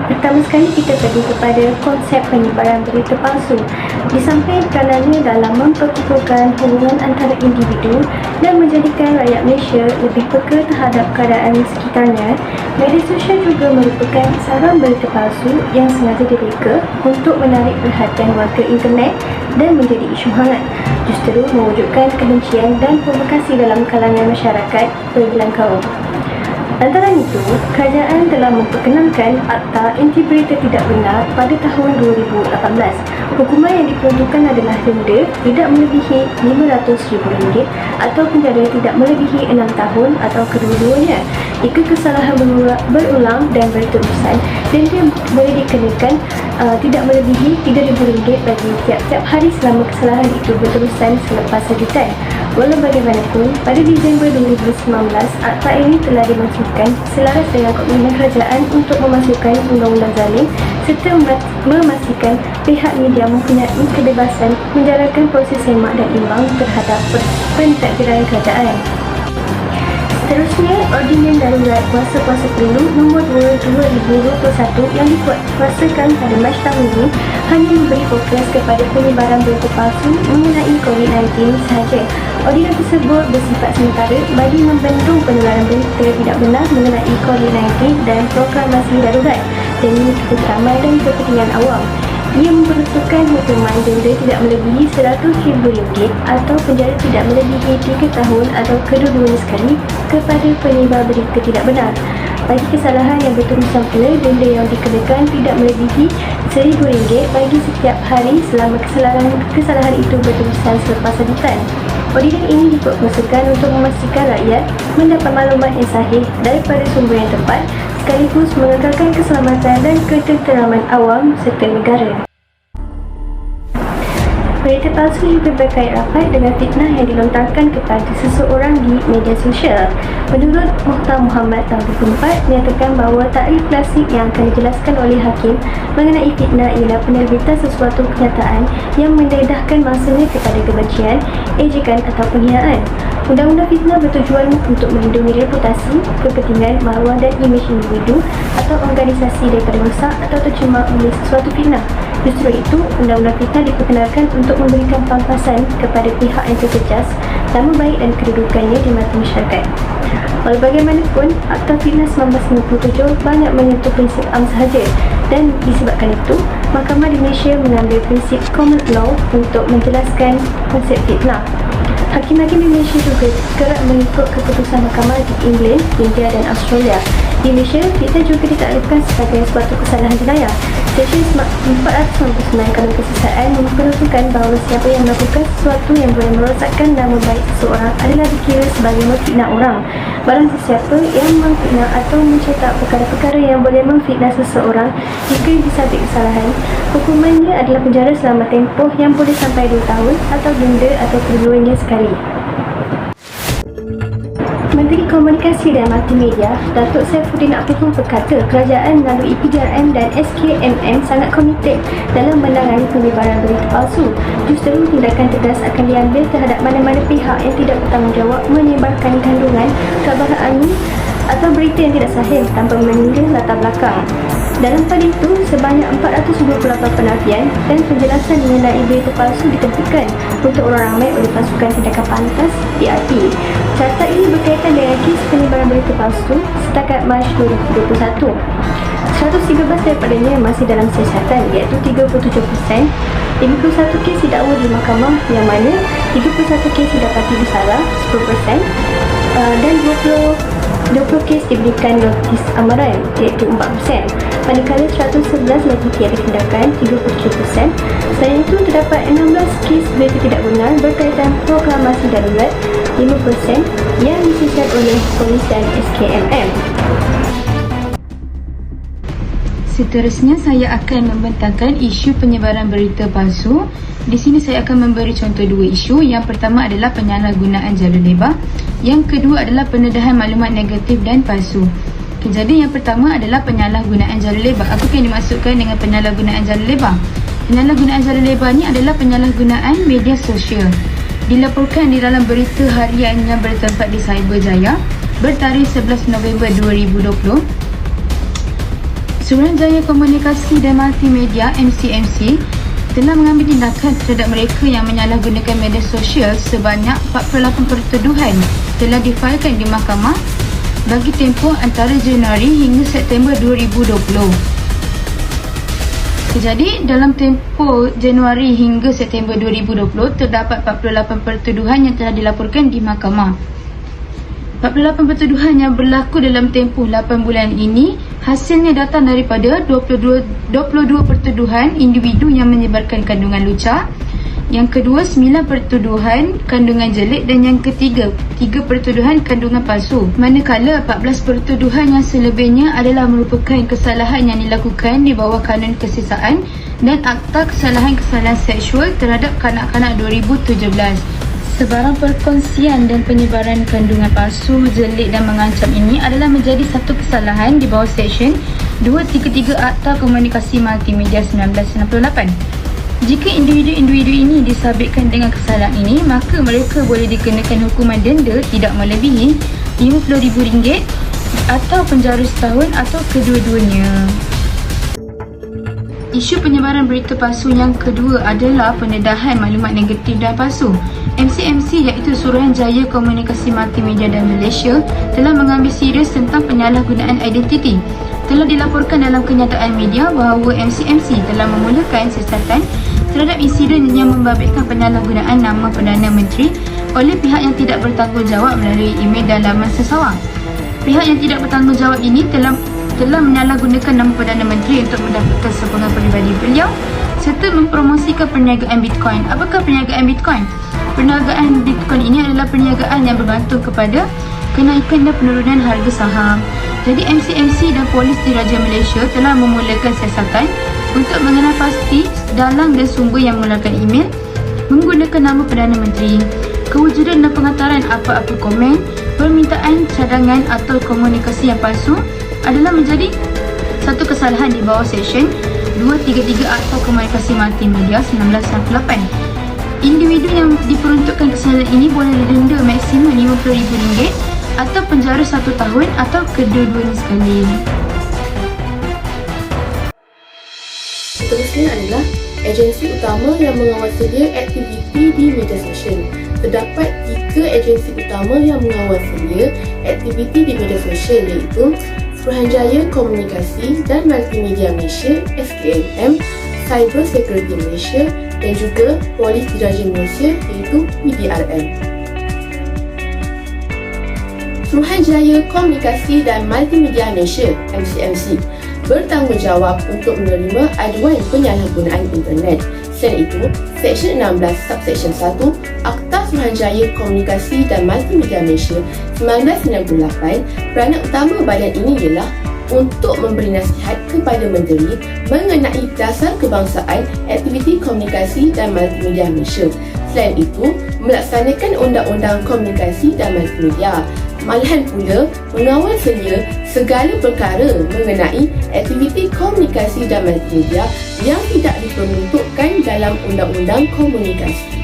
Pertama sekali kita pergi kepada konsep penyebaran berita palsu. Disampaikannya dalam memperkukuhkan hubungan antara individu dan menjadikan rakyat Malaysia lebih peka terhadap keadaan sekitarnya. Media sosial juga merupakan sarang berita palsu yang sengaja direka untuk menarik perhatian warga internet dan menjadi isu hangat, justru mewujudkan kebencian dan provokasi dalam kalangan masyarakat perbilang kaum. Antara itu, kerajaan telah memperkenalkan Akta Anti Berita Tidak Benar pada tahun 2018. Hukuman yang diperuntukkan adalah denda tidak melebihi RM500,000 atau penjara tidak melebihi 6 tahun atau kedua-duanya. Jika kesalahan berulang dan berterusan, denda boleh dikenakan tidak melebihi RM3,000 bagi tiap-tiap hari selama kesalahan itu berterusan selepas sejutan. Walau bagaimanapun, pada Disember 2019, akta ini telah dimasukkan selaras dengan komitmen kerajaan untuk memasukkan undang-undang zalim serta memastikan pihak media mempunyai kebebasan menjalankan proses semak dan imbang terhadap pentadbiran kerajaan. Seterusnya, Ordinan Darurat Kuasa-Kuasa Perlu Nombor 2 2021 yang dikuatkuasakan pada Mac tahun ini hanya memberi fokus kepada penyebaran berita palsu mengenai COVID-19 sahaja. Ordinan tersebut bersifat sementara bagi membendung penularan berita tidak benar mengenai COVID-19 dan proklamasi darurat demi ketentraman dan kepentingan awam. Ia memperuntukkan hukuman denda tidak melebihi RM100,000 atau penjara tidak melebihi 3 tahun atau kedua-duanya sekali kepada penyebar berita tidak benar. Bagi kesalahan yang berterusan pula, denda yang dikenakan tidak melebihi RM1,000 bagi setiap hari selama kesalahan itu berterusan selepas sebutan. Ordinan ini diperkuasakan untuk memastikan rakyat mendapat maklumat yang sahih daripada sumber yang tepat sekaligus mengekalkan keselamatan dan ketenteraman awam serta negara. Berita palsu juga berkait rapat dengan fitnah yang dilontarkan kepada seseorang di media sosial. Menurut Muhtar Muhammad tahun 2004, menyatakan bahawa takrif klasik yang akan dijelaskan oleh hakim mengenai fitnah ialah penerbitan sesuatu kenyataan yang mendedahkan maksudnya kepada kebencian, ejekan atau penghinaan. Undang-undang fitnah bertujuan untuk melindungi reputasi, kepentingan, maruah dan imej individu atau organisasi daripada rosak atau tercemar oleh sesuatu fitnah. Justru itu, undang-undang fitnah diperkenalkan untuk memberikan pampasan kepada pihak yang terjejas, nama baik dan kedudukannya di mata masyarakat. Walau bagaimanapun, Akta Fitnah 1997 banyak menyentuh prinsip am sahaja dan disebabkan itu, Mahkamah di Malaysia mengambil prinsip common law untuk menjelaskan konsep fitnah. Hakim-hakim di Malaysia juga kerap mengikut keputusan mahkamah di England, India dan Australia. Di Malaysia, fitnah juga ditakrifkan sebagai suatu kesalahan jenayah. Seksyen 499 Kanun Kesesakan memperuntukkan bahawa siapa yang melakukan sesuatu yang boleh merosakkan nama baik seseorang adalah dikira sebagai memfitnah orang. Barang sesiapa yang memfitnah atau mencetak perkara-perkara yang boleh memfitnah seseorang jika disabit kesalahan, hukumannya adalah penjara selama tempoh yang boleh sampai 2 tahun atau denda atau kedua-duanya sekali. Menteri Komunikasi dan Multimedia Datuk Saifuddin Abdul Rahman berkata kerajaan melalui PJRM dan SKMM sangat komited dalam menangani penyebaran berita palsu. Justru tindakan tegas akan diambil terhadap mana-mana pihak yang tidak bertanggungjawab menyebarkan kandungan, khabar angin atau berita yang tidak sahih tanpa meninjau latar belakang. Dalam pada itu, sebanyak 428 penafian dan penjelasan mengenai berita palsu ditentukan untuk orang ramai oleh pasukan tindakan pantas PRP. Carta ini berkaitan dengan kes penyebaran berita palsu setakat Mac 2021. 113 daripadanya masih dalam siasatan iaitu 37%, 51 kes didakwa di mahkamah yang mana 31 kes didapati bersalah 10% dan 20 kes diberikan notis amaran iaitu 4%. Manakala 111 lagi tiada tindakan 37%. Selain itu terdapat 16 kes berita tidak benar berkaitan proklamasi darurat 5% yang disiasat oleh polis dan SKMM. Seterusnya saya akan membentangkan isu penyebaran berita palsu. Di sini saya akan memberi contoh 2 isu. Yang pertama adalah penyalahgunaan jalur lebar. Yang kedua adalah pendedahan maklumat negatif dan palsu. Okay, jadi yang pertama adalah penyalahgunaan jalur lebar. Apa yang dimaksudkan dengan penyalahgunaan jalur lebar? Penyalahgunaan jalur lebar ni adalah penyalahgunaan media sosial. Dilaporkan di dalam berita harian yang bertempat di Cyberjaya bertarikh 11 November 2020. Suruhanjaya Komunikasi dan Multimedia MCMC telah mengambil tindakan terhadap mereka yang menyalahgunakan media sosial sebanyak 48 pertuduhan telah difailkan di mahkamah bagi tempoh antara Januari hingga September 2020. Jadi, dalam tempoh Januari hingga September 2020, terdapat 48 pertuduhan yang telah dilaporkan di mahkamah. 48 pertuduhan yang berlaku dalam tempoh 8 bulan ini hasilnya datang daripada 22 pertuduhan individu yang menyebarkan kandungan lucah, yang kedua 9 pertuduhan kandungan jelek, dan yang ketiga 3 pertuduhan kandungan palsu. Manakala 14 pertuduhan yang selebihnya adalah merupakan kesalahan yang dilakukan di bawah kanun kesisaan dan Akta Kesalahan-Kesalahan Seksual terhadap Kanak-kanak 2017. Sebarang perkongsian dan penyebaran kandungan palsu, jelek dan mengancam ini adalah menjadi satu kesalahan di bawah Seksyen 233 Akta Komunikasi Multimedia 1998. Jika individu-individu ini disabitkan dengan kesalahan ini, maka mereka boleh dikenakan hukuman denda tidak melebihi RM50,000 atau penjara setahun atau kedua-duanya. Isu penyebaran berita palsu yang kedua adalah pendedahan maklumat negatif dan palsu. MCMC iaitu Suruhanjaya Komunikasi Multimedia dan Malaysia telah mengambil serius tentang penyalahgunaan identiti. Telah dilaporkan dalam kenyataan media bahawa MCMC telah memulakan siasatan terhadap insiden yang membabitkan penyalahgunaan nama Perdana Menteri oleh pihak yang tidak bertanggungjawab melalui email dan laman sesawang. Pihak yang tidak bertanggungjawab ini telah menyalahgunakan nama Perdana Menteri untuk mendapatkan sokongan peribadi beliau serta mempromosikan perniagaan Bitcoin. Apakah perniagaan Bitcoin? Perniagaan Bitcoin ini adalah perniagaan yang bergantung kepada kenaikan dan penurunan harga saham. Jadi MCMC dan Polis Diraja Malaysia telah memulakan siasatan untuk mengenal pasti dalang dan sumber yang mengeluarkan email menggunakan nama Perdana Menteri. Kewujudan dan pengantaran apa-apa komen, permintaan cadangan atau komunikasi yang palsu adalah menjadi satu kesalahan di bawah Seksyen 233 Akta Komunikasi Multimedia 1998. Individu yang diperuntukkan kesalahan ini boleh didenda maksimum RM50,000 atau penjara 1 tahun atau kedua-duanya sekali. Seterusnya adalah agensi utama yang mengawal sedia aktiviti di media sosial. Terdapat 3 agensi utama yang mengawal sedia aktiviti di media sosial, iaitu Suruhanjaya Komunikasi dan Multimedia Malaysia (SKMM), Cyber Security Malaysia dan juga Polis Diraja Malaysia iaitu PDRM. Suruhanjaya Komunikasi dan Multimedia Malaysia (MCMC) bertanggungjawab untuk menerima aduan penyalahgunaan internet. Selain itu, Seksyen 16 Subseksyen 1 Akta Suruhanjaya Komunikasi dan Multimedia Malaysia 1998, peranan utama badan ini ialah untuk memberi nasihat kepada menteri mengenai dasar kebangsaan aktiviti komunikasi dan multimedia Malaysia. Selain itu, melaksanakan undang-undang komunikasi dan multimedia. Malahan pula mengawal sedia segala perkara mengenai aktiviti komunikasi dan multimedia yang tidak diperuntukkan dalam undang-undang komunikasi.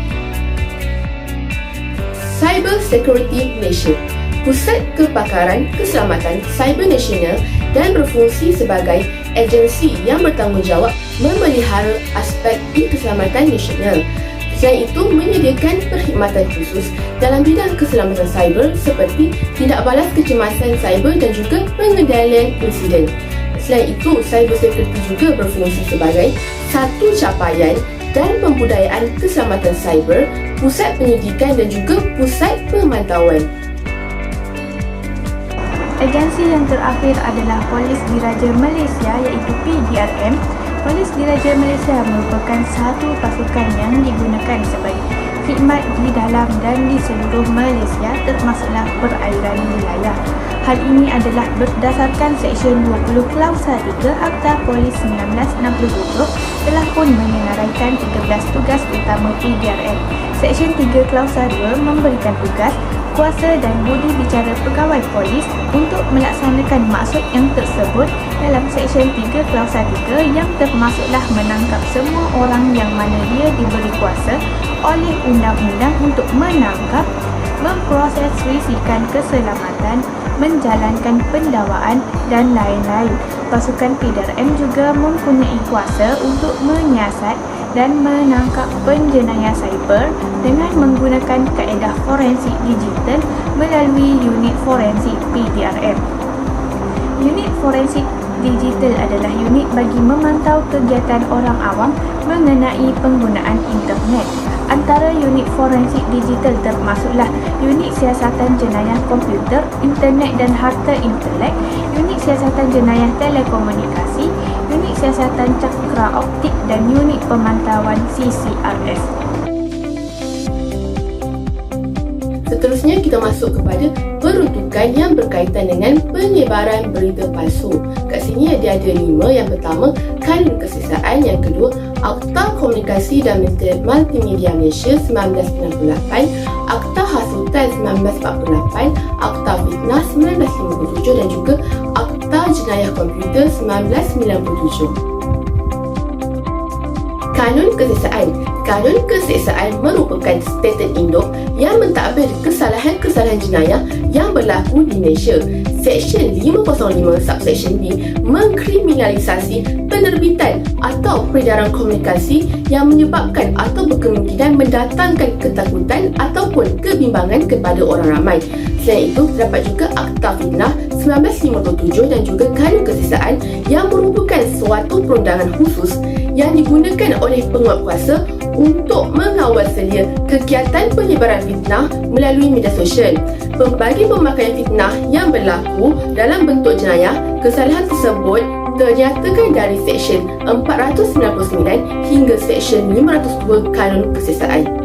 Cyber Security Malaysia, Pusat Kepakaran Keselamatan Cyber Nasional dan berfungsi sebagai agensi yang bertanggungjawab memelihara aspek keselamatan nasional. Selain itu, menyediakan perkhidmatan khusus dalam bidang keselamatan cyber seperti tindak balas kecemasan cyber dan juga pengendalian insiden. Selain itu, cyber security juga berfungsi sebagai satu capaian dan pembudayaan keselamatan cyber, pusat penyidikan dan juga pusat pemantauan. Agensi yang terakhir adalah Polis Diraja Malaysia iaitu PDRM. Polis Diraja Malaysia merupakan satu pasukan yang digunakan sebagai khidmat di dalam dan di seluruh Malaysia termasuklah perairan wilayah. Hal ini adalah berdasarkan Seksyen 20 Klausa 3 Akta Polis 1967 telah pun menyenaraikan 13 tugas utama PDRM. Seksyen 3 Klausa 2 memberikan tugas, kuasa dan budi bicara pegawai polis untuk melaksanakan maksud yang tersebut dalam Seksyen 3 Klausa 3 yang termasuklah menangkap semua orang yang mana dia diberi kuasa oleh undang-undang untuk menangkap, memproses risikan keselamatan, menjalankan pendakwaan dan lain-lain. pasukan PDRM juga mempunyai kuasa untuk menyiasat dan menangkap penjenayah cyber dengan menggunakan kaedah forensik digital melalui unit forensik PDRM. Unit forensik digital adalah unit bagi memantau kegiatan orang awam mengenai penggunaan internet. Antara unit forensik digital termasuklah unit siasatan jenayah komputer, internet dan harta intelek, unit siasatan jenayah telekomunikasi, unit siasatan cakra optik dan unit pemantauan CCRS. Seterusnya kita masuk kepada peruntukan yang berkaitan dengan penyebaran berita palsu. Kat sini ada 5. Yang pertama, Kanun Kesiasaan. Yang kedua, Akta Komunikasi dan Multimedia Malaysia 1998, Akta Hasutan 1948, Akta Fitnah 1957 dan juga Akta Jenayah Komputer 1997. Kanun Kesiasaan. Kanun Kesiasaan merupakan status induk yang mentadbir kesalahan-kesalahan jenayah yang berlaku di Malaysia. Seksyen 505 Subseksyen B mengkriminalisasi penerbitan atau peredaran komunikasi yang menyebabkan atau berkemungkinan mendatangkan ketakutan ataupun kebimbangan kepada orang ramai. Selain itu, terdapat juga Akta Fitnah 1957 dan juga Kanun Kesiasaan yang merupakan suatu perundangan khusus yang digunakan oleh penguatkuasa untuk mengawal selia kegiatan penyebaran fitnah melalui media sosial. Pelbagai pemakaian fitnah yang berlaku dalam bentuk jenayah, kesalahan tersebut ternyatakan dari Seksyen 499 hingga Seksyen 502 Kanun Kesiasaan.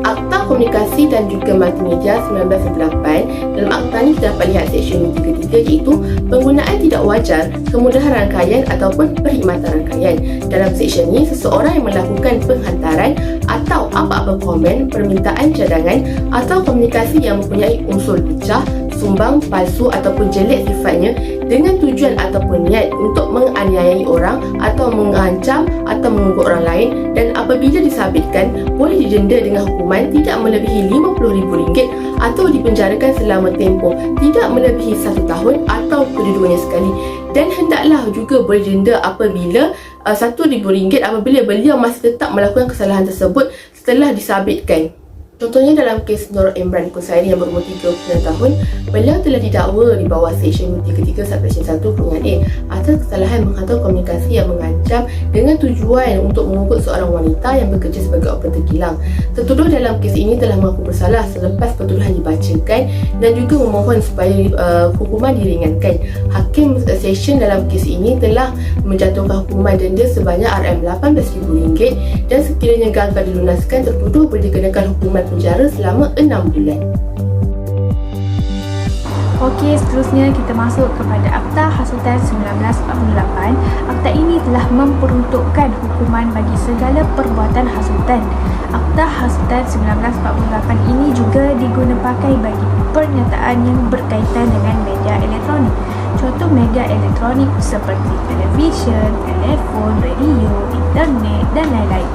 Akta Komunikasi dan juga Multimedia 1998. Dalam akta ini dapat lihat Seksyen 33 iaitu penggunaan tidak wajar, kemudahan rangkaian ataupun perkhidmatan rangkaian. Dalam seksyen ini, seseorang yang melakukan penghantaran atau apa-apa komen, permintaan cadangan atau komunikasi yang mempunyai unsur pecah, sumbang, palsu ataupun jelek sifatnya dengan tujuan ataupun niat untuk menganiayai orang atau mengancam atau mengugut orang lain, dan apabila disabitkan boleh didenda dengan hukuman tidak melebihi RM50,000 atau dipenjarakan selama tempoh tidak melebihi 1 tahun atau kedua-duanya sekali, dan hendaklah juga boleh denda apabila RM1,000 apabila beliau masih tetap melakukan kesalahan tersebut setelah disabitkan. Contohnya dalam kes Nur Imran Kusairi yang berumur 39 tahun, beliau telah didakwa di bawah Seksyen 33 Subseksyen 1 Kurungan A atas kesalahan menghantar komunikasi yang mengancam dengan tujuan untuk mengugut seorang wanita yang bekerja sebagai operator kilang. Tertuduh dalam kes ini telah mengaku bersalah selepas pertuduhan dibacakan dan juga memohon supaya hukuman diringankan. Hakim Seksyen dalam kes ini telah menjatuhkan hukuman denda sebanyak RM18,000 dan sekiranya gagal dilunaskan, tertuduh boleh dikenakan hukuman penjara selama 6 bulan. Okey, seterusnya kita masuk kepada Akta Hasutan 1948. Akta ini telah memperuntukkan hukuman bagi segala perbuatan hasutan. Akta Hasutan 1948 ini juga diguna pakai bagi pernyataan yang berkaitan dengan media elektronik. Contoh media elektronik seperti televisyen, telefon, radio, internet dan lain-lain.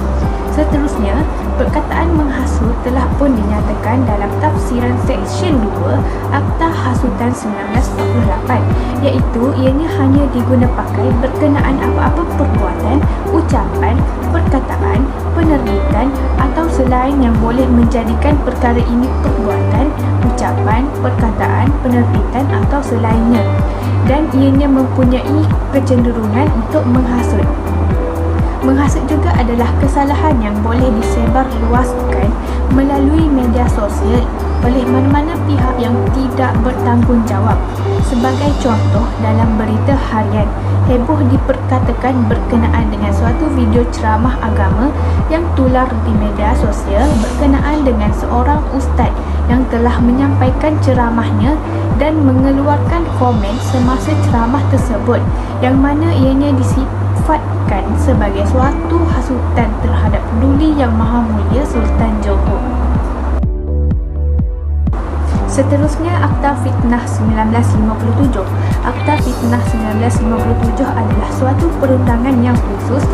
Seterusnya, perkataan menghasut telah pun dinyatakan dalam tafsiran Seksyen 2 Akta Hasutan 1948, iaitu ianya hanya diguna pakai berkenaan apa-apa perbuatan, ucapan, perkataan, penerbitan atau selain yang boleh menjadikan perkara ini perbuatan, ucapan, perkataan, penerbitan atau selainnya, dan ianya mempunyai kecenderungan untuk menghasut. Menghasut juga adalah kesalahan yang boleh disebarluaskan melalui media sosial oleh mana-mana pihak yang tidak bertanggungjawab. Sebagai contoh, dalam berita harian, heboh diperkatakan berkenaan dengan suatu video ceramah agama yang tular di media sosial berkenaan dengan seorang ustaz yang telah menyampaikan ceramahnya dan mengeluarkan komen semasa ceramah tersebut, yang mana ianya disifatkan sebagai suatu hasutan terhadap Peduli Yang Maha Mulia Sultan Johor. Seterusnya, Akta Fitnah 1957. Akta Fitnah 1957 adalah suatu perundangan yang khusus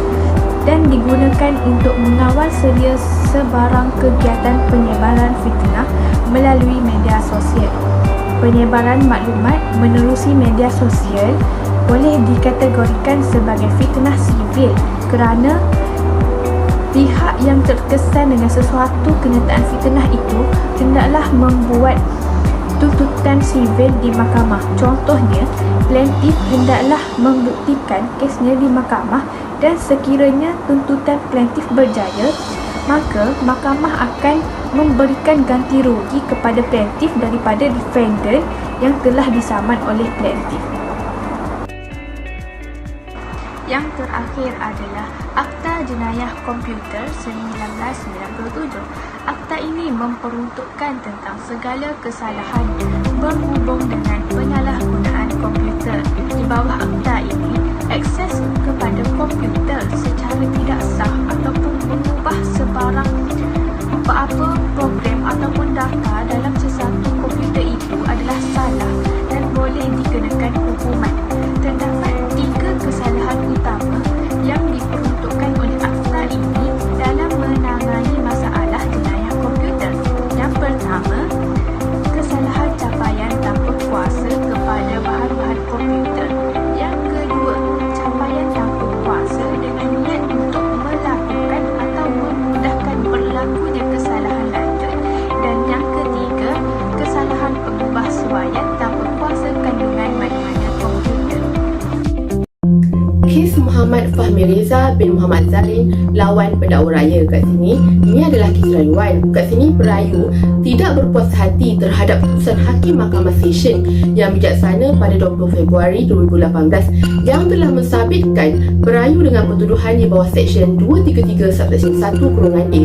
dan digunakan untuk mengawal sedia sebarang kegiatan penyebaran fitnah melalui media sosial. penyebaran maklumat menerusi media sosial boleh dikategorikan sebagai fitnah sivil kerana pihak yang terkesan dengan sesuatu kenyataan fitnah itu hendaklah membuat tuntutan sivil di mahkamah. Contohnya, plaintiff hendaklah membuktikan kesnya di mahkamah dan sekiranya tuntutan plaintiff berjaya, maka mahkamah akan memberikan ganti rugi kepada plaintiff daripada defendant yang telah disaman oleh plaintiff. Yang terakhir adalah Akta Jenayah Komputer 1997. Akta ini memperuntukkan tentang segala kesalahan berhubung dengan penyalahgunaan komputer. Di bawah akta ini, akses kepada komputer secara tidak sah ataupun mengubah sebarang apa-apa program ataupun data dalam sesuatu komputer itu adalah salah dan boleh dikenakan hukuman. Terdapat 3 kesalahan utama yang diperuntukkan oleh akta ini dalam menangani masalah jenayah komputer. Yang pertama, kesalahan capaian tanpa kuasa kepada bahan-bahan komputer. Yang kedua, capaian tanpa kuasa dengan niat untuk melakukan atau memudahkan berlakunya kesalahan lanjut. Dan yang ketiga, kesalahan pengubah suaian tanpa kuasa kandungan mana-mana komputer. Kes Muhammad Fahmi Reza bin Muhammad Zalin lawan pendakwa raya kat sini, ini adalah kes rayuan. Kat sini perayu tidak berpuas hati terhadap keputusan Hakim Mahkamah Session yang bijaksana pada 20 Februari 2018 yang telah mensabitkan perayu dengan pertuduhan di bawah Seksyen 233 Subseksyen 1/A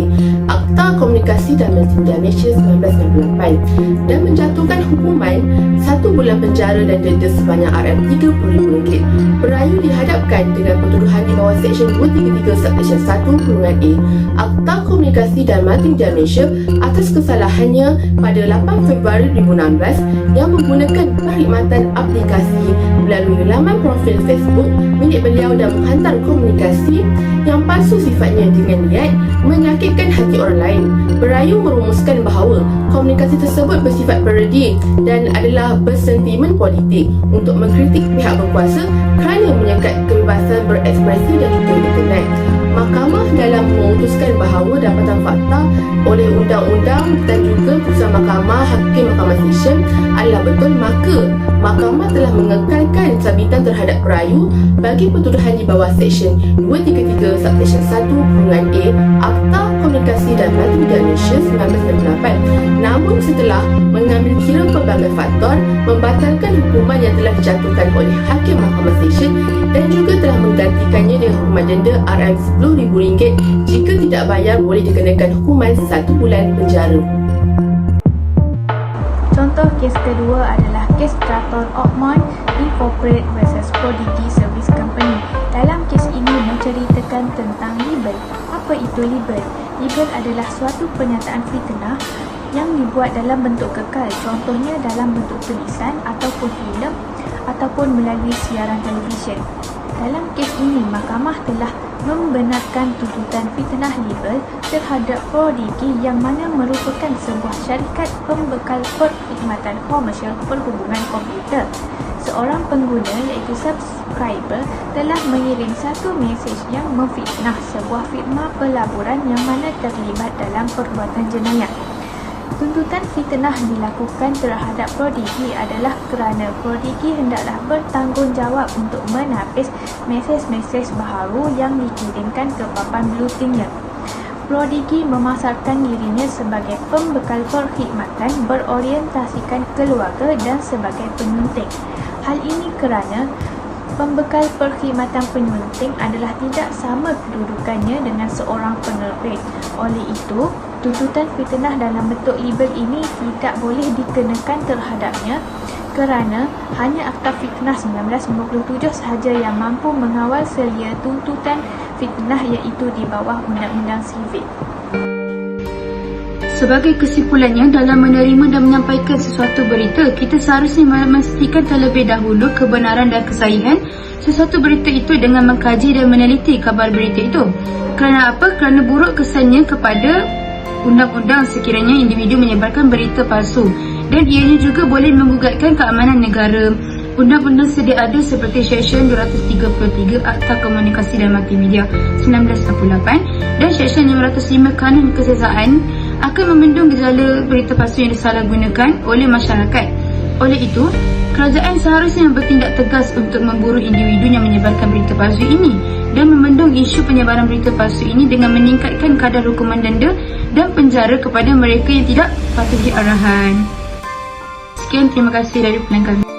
Akta Komunikasi dan Multimedia Malaysia 1998 dan menjatuhkan hukuman 1 bulan penjara dan denda sebanyak RM30,000. Perayu dihadapkan dengan pertuduhan di bawah Seksyen 233 Subseksyen 1/A Akta Komunikasi dan Multimedia Malaysia atas kesalahannya pada 8 Februari 2016 yang menggunakan perkhidmatan aplikasi melalui laman profil Facebook milik beliau dan menghantar komunikasi yang palsu sifatnya dengan niat menyakitkan hati orang lain. Perayu merumuskan bahawa komunikasi tersebut bersifat parodi dan adalah bersentimen politik untuk mengkritik pihak berkuasa kerana menyekat kebebasan berekspresi dan juga internet. Mahkamah dalam memutuskan bahawa dapatan fakta oleh undang-undang dan juga putusan mahkamah Hakim Mahkamah Session adalah betul, maka mahkamah telah mengekalkan sabitan terhadap perayu bagi pertuduhan di bawah Seksyen 233 Subseksyen 1/A Akta Komunikasi dan Multimedia Malaysia 1998. Namun setelah mengambil kira pelbagai faktor, membatalkan hukuman yang telah dijatuhkan oleh Hakim Mahkamah Session dan juga telah menggantikannya dengan hukuman denda RM10,000 jika tidak bayar boleh dikenakan hukuman 1 bulan penjara. Contoh kes kedua adalah kes Straton Oakmont Incorporate vs Prodigy Service Company. Dalam kes ini menceritakan tentang libel. Apa itu libel? Libel adalah suatu pernyataan fitnah yang dibuat dalam bentuk kekal, contohnya dalam bentuk tulisan ataupun filem ataupun melalui siaran televisyen. Dalam kes ini, mahkamah telah membenarkan tuntutan fitnah libel terhadap Prodigy yang mana merupakan sebuah syarikat pembekal perkhidmatan komersial perhubungan komputer. Seorang pengguna iaitu subscriber telah mengirim satu mesej yang memfitnah sebuah firma pelaburan yang mana terlibat dalam perbuatan jenayah. Tuntutan fitnah dilakukan terhadap Prodigy adalah kerana Prodigy hendaklah bertanggungjawab untuk menapis mesej-mesej baharu yang dikirimkan ke papan bluetingnya. Prodigy memasarkan dirinya sebagai pembekal perkhidmatan berorientasikan keluarga dan sebagai penyunting. Hal ini kerana pembekal perkhidmatan penyunting adalah tidak sama kedudukannya dengan seorang penerbit. Oleh itu, tuntutan fitnah dalam bentuk libel ini tidak boleh dikenakan terhadapnya kerana hanya Akta Fitnah 1997 sahaja yang mampu mengawal selia tuntutan fitnah iaitu di bawah Undang-Undang Sivil. Sebagai kesimpulannya, dalam menerima dan menyampaikan sesuatu berita, kita seharusnya memastikan terlebih dahulu kebenaran dan kesahihan sesuatu berita itu dengan mengkaji dan meneliti kabar berita itu. Kerana apa? Kerana buruk kesannya kepada undang-undang sekiranya individu menyebarkan berita palsu dan ianya juga boleh menggugatkan keamanan negara. Undang-undang sedia ada seperti Seksyen 233 Akta Komunikasi dan Multimedia 1968 dan Seksyen 505 Kanun Kesesaan akan membendung gejala berita palsu yang disalahgunakan oleh masyarakat. Oleh itu, kerajaan seharusnya bertindak tegas untuk memburu individu yang menyebarkan berita palsu ini dan membendung isu penyebaran berita palsu ini dengan meningkatkan kadar hukuman denda dan penjara kepada mereka yang tidak patuhi arahan. Sekian, terima kasih dari pendengar kami.